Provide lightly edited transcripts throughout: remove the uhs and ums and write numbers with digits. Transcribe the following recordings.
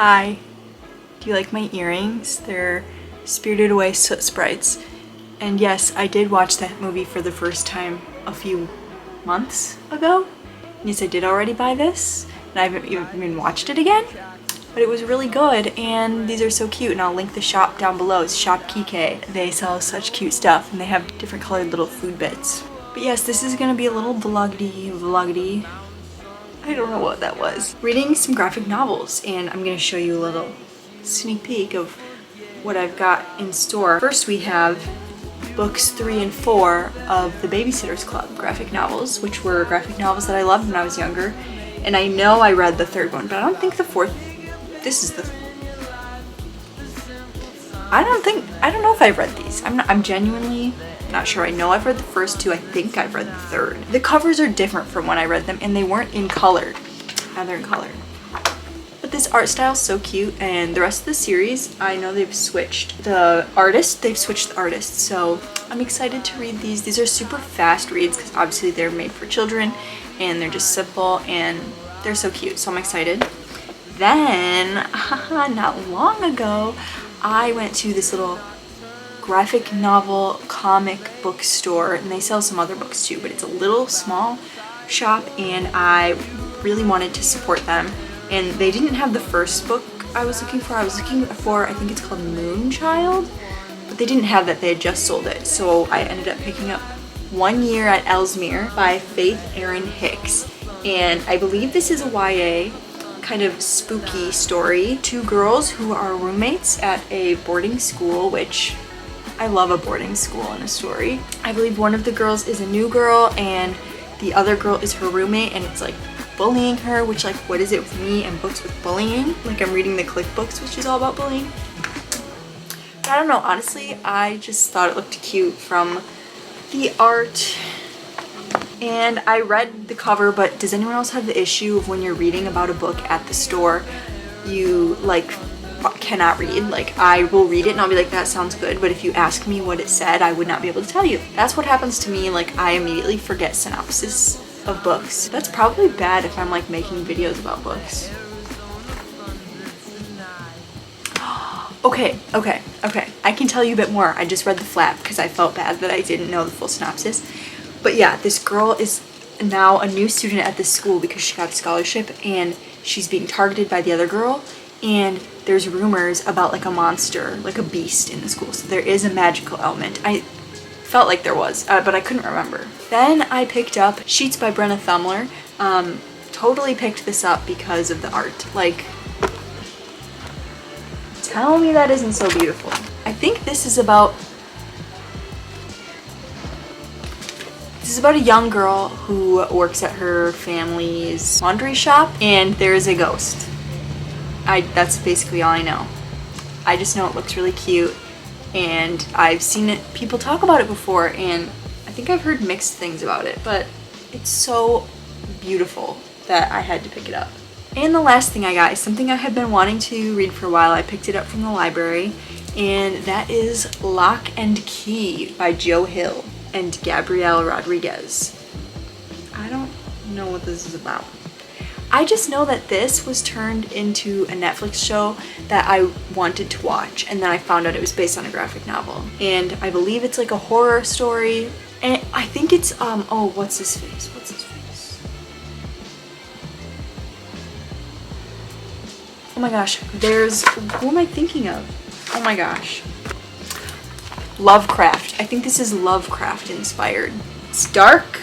Hi. Do you like my earrings? They're Spirited Away soot sprites. And yes, I did watch that movie for the first time a few months ago. And yes, I did already buy this, and I haven't even watched it again. But it was really good, and these are so cute, and I'll link the shop down below. It's Shop cheeeck. They sell such cute stuff, and they have different colored little food bits. But yes, this is gonna be a little vloggy. I don't know what that was. Reading some graphic novels, and I'm gonna show you a little sneak peek of what I've got in store. First we have books 3 and 4 of the Babysitter's Club graphic novels, which were graphic novels that I loved when I was younger. And I know I read the third one, but I don't think the fourth, I don't know if I've read these. I'm genuinely not sure. I know I've read the first two. I think I've read the third. The covers are different from when I read them, and they weren't in colored. Now they're in color. But this art style is so cute, and the rest of the series, I know they've switched the artist. So I'm excited to read these. These are super fast reads because obviously they're made for children, and they're just simple, and they're so cute. So I'm excited. Then, not long ago, I went to this little graphic novel comic book store, and they sell some other books too, but it's a little small shop, and I really wanted to support them. And they didn't have the first book I was looking for. I was looking for, I think it's called Moonchild, but they didn't have that. They had just sold it. So I ended up picking up 1 Year at Ellsmere by Erin Hicks. And I believe this is a YA kind of spooky story. 2 girls who are roommates at a boarding school, which I love a boarding school in a story. I believe one of the girls is a new girl and the other girl is her roommate, and it's like bullying her, which, like, what is it with me and books with bullying? Like, I'm reading the Click books, which is all about bullying. But I don't know, honestly, I just thought it looked cute from the art. And I read the cover, but does anyone else have the issue of when you're reading about a book at the store, you like cannot read? Like, I will read it and I'll be like, that sounds good, but if you ask me what it said, I would not be able to tell you. That's what happens to me. Like, I immediately forget synopsis of books. That's probably bad if I'm like making videos about books. Okay. I can tell you a bit more. I just read the flap because I felt bad that I didn't know the full synopsis. But yeah, this girl is now a new student at this school because she got a scholarship, and she's being targeted by the other girl, and there's rumors about like a monster, like a beast in the school. So there is a magical element. I felt like there was, but I couldn't remember. Then I picked up Sheets by Brenna Thummler. Totally picked this up because of the art. Like, tell me that isn't so beautiful. I think this is about a young girl who works at her family's laundry shop, and there is a ghost. That's basically all I know. I just know it looks really cute, and I've seen it, people talk about it before, and I think I've heard mixed things about it, but it's so beautiful that I had to pick it up. And the last thing I got is something I had been wanting to read for a while. I picked it up from the library, and that is Locke and Key by Joe Hill and Gabriel Rodríguez. I don't know what this is about. I just know that this was turned into a Netflix show that I wanted to watch, and then I found out it was based on a graphic novel. And I believe it's like a horror story, and I think it's, oh, what's his face? Oh my gosh, who am I thinking of? Oh my gosh. Lovecraft. I think this is Lovecraft inspired. It's dark.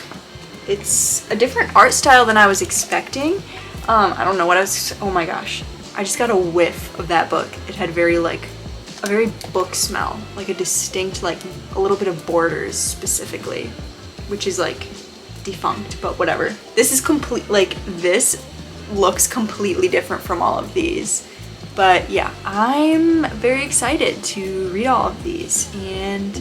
It's a different art style than I was expecting. I don't know what I was, oh my gosh. I just got a whiff of that book. It had a very book smell, like a distinct, like a little bit of borders specifically, which is like defunct, but whatever. This is this looks completely different from all of these. But yeah, I'm very excited to read all of these and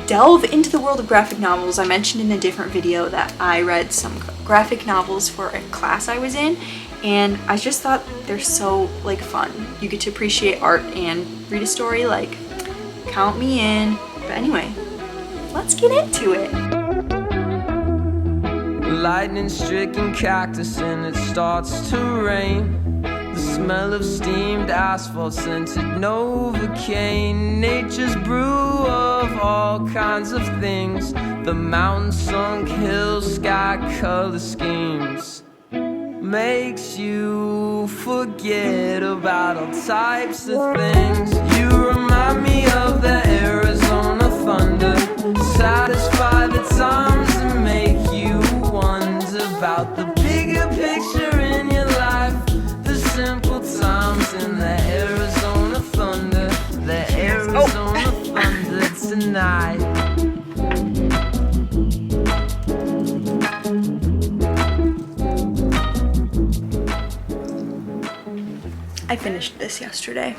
delve into the world of graphic novels. I mentioned in a different video that I read some graphic novels for a class I was in, and I just thought they're so like fun. You get to appreciate art and read a story, like, count me in. But anyway, let's get into it. Lightning-stricken cactus and it starts to rain. The smell of steamed asphalt, scented Novocaine. Nature's brew of all kinds of things. The mountain sunk hills, sky color schemes. Makes you forget about all types of things. You remind me of the Arizona thunder. Satisfy the times and make you wonder about the bigger picture in your life. The simple times in the Arizona thunder. The Arizona thunder tonight. I finished this yesterday.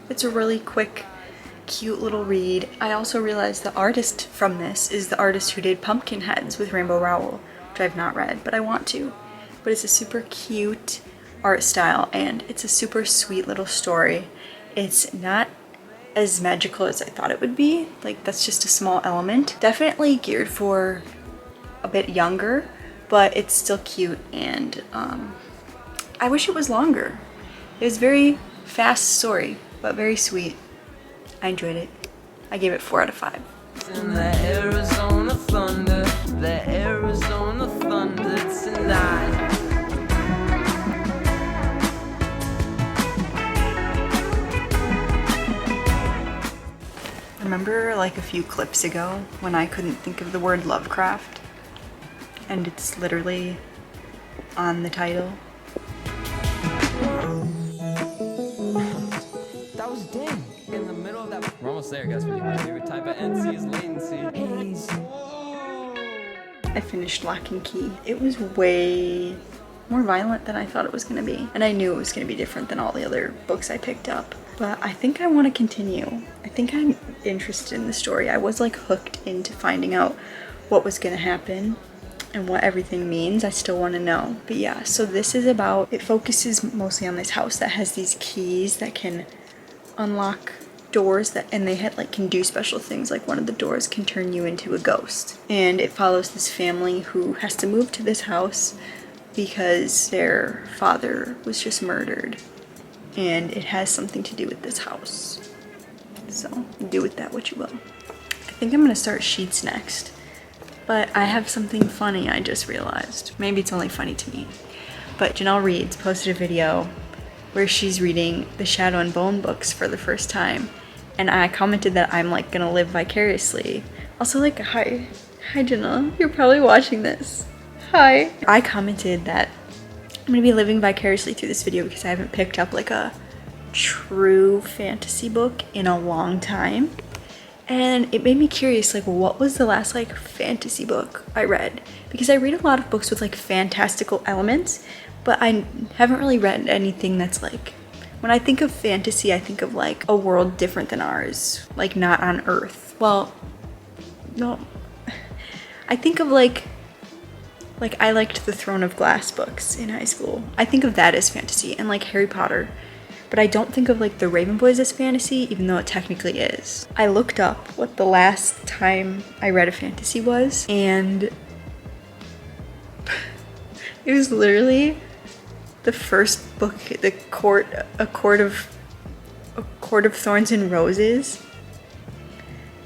It's a really quick, cute little read. I also realized the artist from this is the artist who did Pumpkinheads with Rainbow Rowell, which I've not read, but I want to. But it's a super cute art style and it's a super sweet little story. It's not as magical as I thought it would be. Like, that's just a small element. Definitely geared for a bit younger, but it's still cute, and I wish it was longer. It was a very fast story, but very sweet. I enjoyed it. I gave it 4 out of 5. In the Arizona thunder, the Arizona thunder tonight. Remember like a few clips ago when I couldn't think of the word Lovecraft? And it's literally on the title. That was dang in the middle of that. We're almost there, guys. My favorite type of NC is latency. Haze. I finished Lock and Key. It was way more violent than I thought it was going to be. And I knew it was going to be different than all the other books I picked up. But I think I want to continue. I think I'm interested in the story. I was like hooked into finding out what was going to happen and what everything means. I still want to know. But yeah, so this is about, it focuses mostly on this house that has these keys that can unlock doors that, and they had like can do special things. Like one of the doors can turn you into a ghost. And it follows this family who has to move to this house because their father was just murdered. And it has something to do with this house. So do with that what you will. I think I'm gonna start Sheets next. But I have something funny I just realized. Maybe it's only funny to me. But Janelle Reads posted a video where she's reading the Shadow and Bone books for the first time. And I commented that I'm like gonna live vicariously. Also like, hi Janelle, you're probably watching this. Hi. I commented that I'm gonna be living vicariously through this video because I haven't picked up like a true fantasy book in a long time. And it made me curious, like what was the last like fantasy book I read? Because I read a lot of books with like fantastical elements, but I haven't really read anything that's like, when I think of fantasy, I think of like a world different than ours, like not on Earth. Well, no, I think of like I liked the Throne of Glass books in high school. I think of that as fantasy, and like Harry Potter. But I don't think of like the Raven Boys as fantasy, even though it technically is. I looked up what the last time I read a fantasy was, and it was literally the first book, A Court of Thorns and Roses.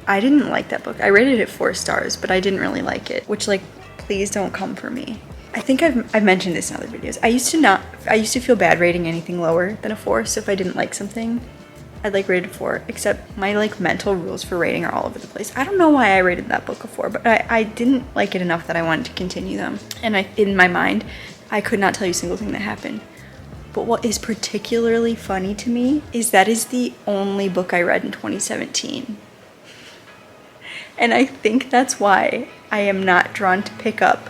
I didn't like that book. I rated it 4 stars, but I didn't really like it, which like, please don't come for me. I think I've mentioned this in other videos. I used to feel bad rating anything lower than a 4, so if I didn't like something, I'd like rate it 4, except my like mental rules for rating are all over the place. I don't know why I rated that book a 4, but I didn't like it enough that I wanted to continue them. And in my mind, I could not tell you a single thing that happened. But what is particularly funny to me is that is the only book I read in 2017. And I think that's why I am not drawn to pick up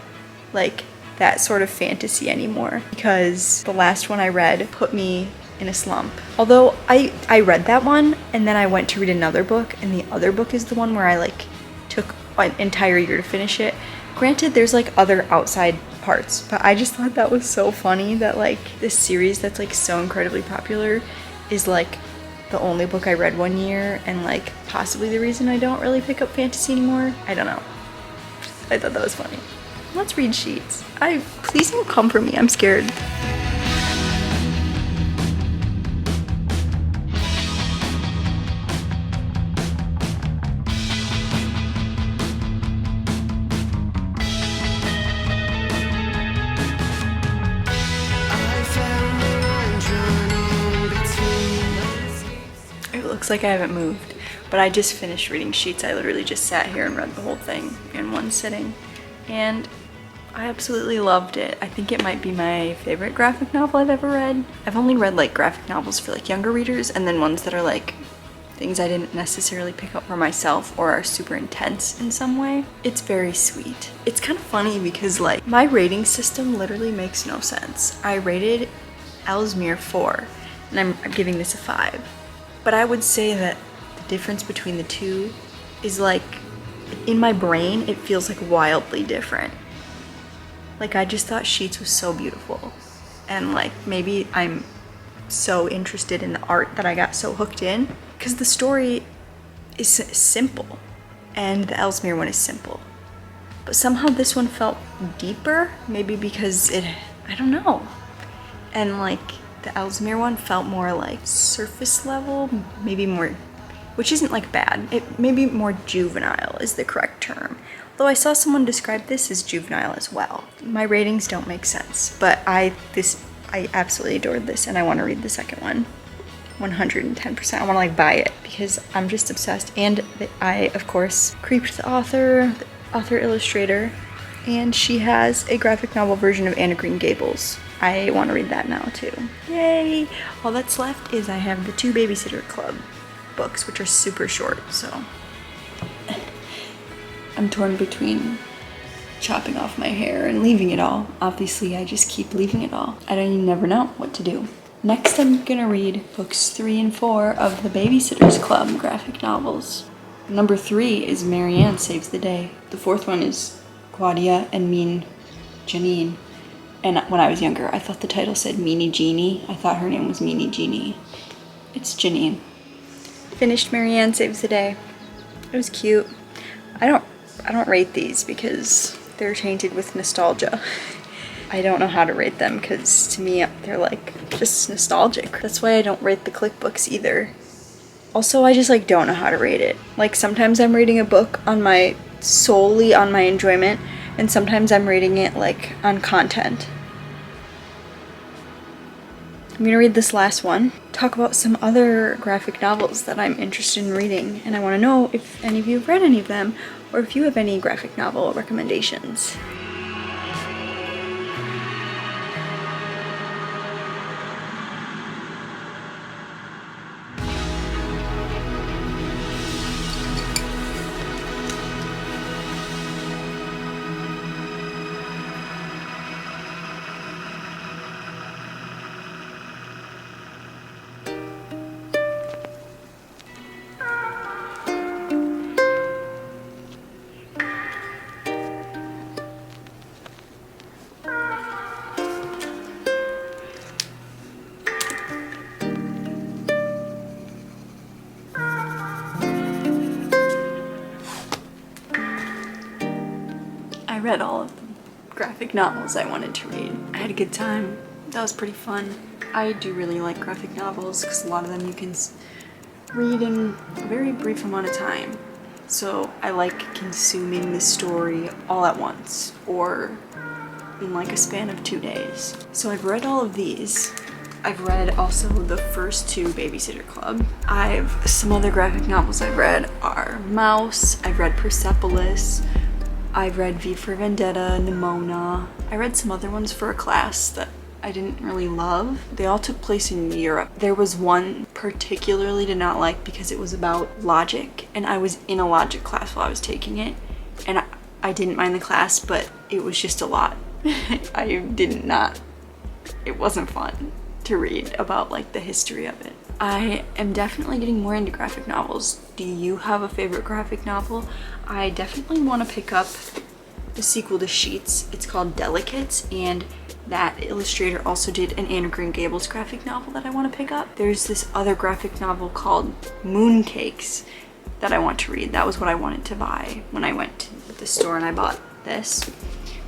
like that sort of fantasy anymore, because the last one I read put me in a slump. Although I read that one and then I went to read another book, and the other book is the one where I like took an entire year to finish it. Granted, there's like other outside parts, but I just thought that was so funny that like this series that's like so incredibly popular is like the only book I read one year, and like possibly the reason I don't really pick up fantasy anymore. I don't know. I thought that was funny. Let's read Sheets. Please don't come for me. I'm scared. looks like I haven't moved, but I just finished reading Sheets. I literally just sat here and read the whole thing in one sitting, and I absolutely loved it. I think it might be my favorite graphic novel I've ever read. I've only read like graphic novels for like younger readers, and then ones that are like things I didn't necessarily pick up for myself or are super intense in some way. It's very sweet. It's kind of funny because like my rating system literally makes no sense. I rated Ellsmere 4, and I'm giving this a 5. But I would say that the difference between the two is like, in my brain, it feels like wildly different. Like I just thought Sheets was so beautiful. And like maybe I'm so interested in the art that I got so hooked in. Because the story is simple, and the Ellsmere one is simple. But somehow this one felt deeper, maybe because I don't know. And like the Ellsmere one felt more like surface level, maybe more, which isn't like bad. It maybe more juvenile is the correct term. Though I saw someone describe this as juvenile as well. My ratings don't make sense, but I absolutely adored this, and I want to read the second one. 110%. I want to like buy it because I'm just obsessed. And I of course creeped the author illustrator, and she has a graphic novel version of Anne of Green Gables. I want to read that now too. Yay! All that's left is I have the 2 Babysitter Club books, which are super short, so I'm torn between chopping off my hair and leaving it all. Obviously I just keep leaving it all. I don't even never know what to do. Next, I'm gonna read books 3 and 4 of the Babysitter's Club graphic novels. Number 3 is Marianne Saves the Day. The 4th one is Claudia and Mean Janine. And when I was younger, I thought the title said Meanie Jeannie. I thought her name was Meanie Jeannie. It's Janine. Finished Marianne Saves the Day. It was cute. I don't rate these because they're tainted with nostalgia. I don't know how to rate them because to me they're like just nostalgic. That's why I don't rate the click books either. Also, I just like don't know how to rate it. Like sometimes I'm reading a book solely on my enjoyment, and sometimes I'm reading it like on content. I'm gonna read this last one, talk about some other graphic novels that I'm interested in reading, and I want to know if any of you have read any of them or if you have any graphic novel recommendations. I read all of the graphic novels I wanted to read. I had a good time. That was pretty fun. I do really like graphic novels because a lot of them you can read in a very brief amount of time. So I like consuming the story all at once or in like a span of 2 days. So I've read all of these. I've read also the first 2 Babysitter Club. Some other graphic novels I've read are Mouse, I've read Persepolis, I've read V for Vendetta, Nimona. I read some other ones for a class that I didn't really love. They all took place in Europe. There was one particularly did not like because it was about logic, and I was in a logic class while I was taking it, and I didn't mind the class, but it was just a lot. It wasn't fun to read about like the history of it. I am definitely getting more into graphic novels. Do you have a favorite graphic novel? I definitely want to pick up the sequel to Sheets. It's called Delicates, and that illustrator also did an Anne of Green Gables graphic novel that I want to pick up. There's this other graphic novel called Mooncakes that I want to read. That was what I wanted to buy when I went to the store and I bought this,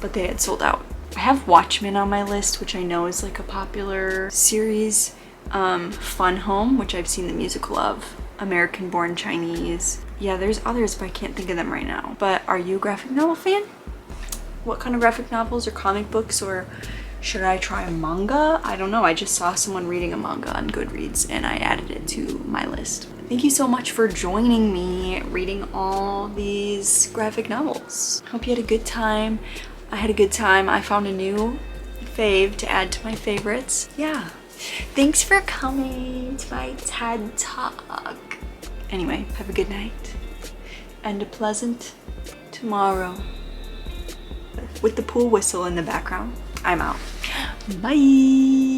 but they had sold out. I have Watchmen on my list, which I know is like a popular series. Fun Home, which I've seen the musical of. American Born Chinese. Yeah, there's others, but I can't think of them right now. But are you a graphic novel fan? What kind of graphic novels or comic books, or should I try a manga? I don't know. I just saw someone reading a manga on Goodreads and I added it to my list. Thank you so much for joining me reading all these graphic novels. Hope you had a good time. I had a good time. I found a new fave to add to my favorites. Yeah. Thanks for coming to my TED Talk. Anyway, have a good night and a pleasant tomorrow. With the pool whistle in the background, I'm out. Bye.